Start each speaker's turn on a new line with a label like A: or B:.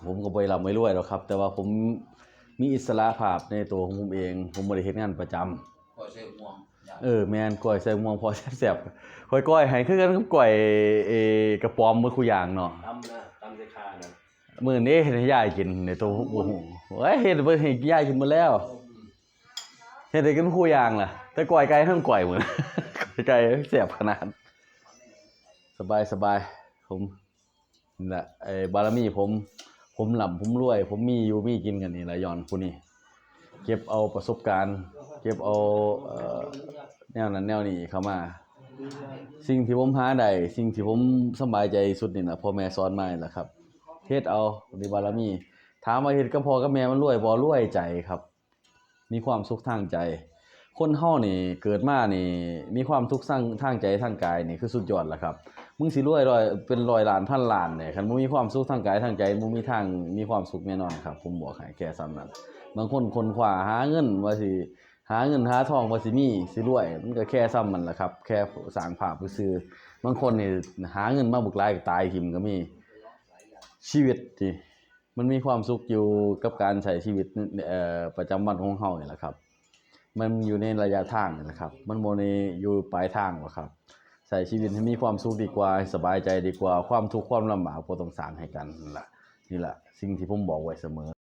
A: ผมก็บ่ร่ำไม่รวยหรอกครับแต่ว่าผมมีอิสระภาพในตัวของผมเองผมบ่ได้เฮ็ดงานประจำ
B: ก้อยใส่ม่วง
A: แม่นก้อยใส่ม่วงพอแซ่บๆก้อยให้คือกันกับก้อยกระป๋อมมื้อคุอย่างเนาะ
B: ตำนะตำใส่ข่านะ
A: มื้อนี้เฮ็ดให้ยายกินในตัวบ่ฮู้โอ้ยเฮ็ดเบิ่ให้ยายกินหมดแล้วเฮ็ดให้กินคุอย่างล่ะแต่ก้อยไก่ทั้งก้อยมื้อก้อยไก่แซ่บขนาดสบายผมนี่แหละบารมีผมร่ำผมรวยผมมีอยู่มีกินกันนี่แหละย้อนผู้นี้เก็บเอาประสบการณ์เก็บเอาแนวนั้นแนวนี้เข้ามาสิ่งที่ผมหาได้สิ่งที่ผมสบายใจสุดนี่น่ะพ่อแม่สอนมานี่แหละครับเฮ็ดเอานี่บารมีถามว่าเฮ็ดกับพ่อกับแม่มันรวยบ่รวยใจครับมีความสุขทางใจคนเฮานี่เกิดมานี่มีความทุกข์ทางใจทางกายนี่คือสุดยอดแล้วครับมึงสิรวยเป็นร้อยล้านพันล้านเนี่ยคันบ่มีความสุขทางกายทางใจบ่มีทางมีความสุขแน่นอนครับผมบอกให้แค่ซ้ำนั้นบางคนค้นคว้าหาเงินว่าสิหาเงินหาทองว่าสิมีสิรวยมันก็แค่ซ้ำมันแหละครับแค่สร้างภาพซื่อบางคนนี่หาเงินมาบักหลายก็ตายทิ่มก็มีชีวิตที่มันมีความสุขอยู่กับการใช้ชีวิตประจำวันของเฮานี่แหละครับมันอยู่ในระยะทางนี่แหละครับมันบ่ได้อยู่ปลายทางหรอกครับใช้ชีวิตให้มีความสุขดีกว่าสบายใจดีกว่าความทุกข์ความลำบากบ่ต้องสร้างให้กันนั่นล่ะนี่แหละสิ่งที่ผมบอกไว้เสมอ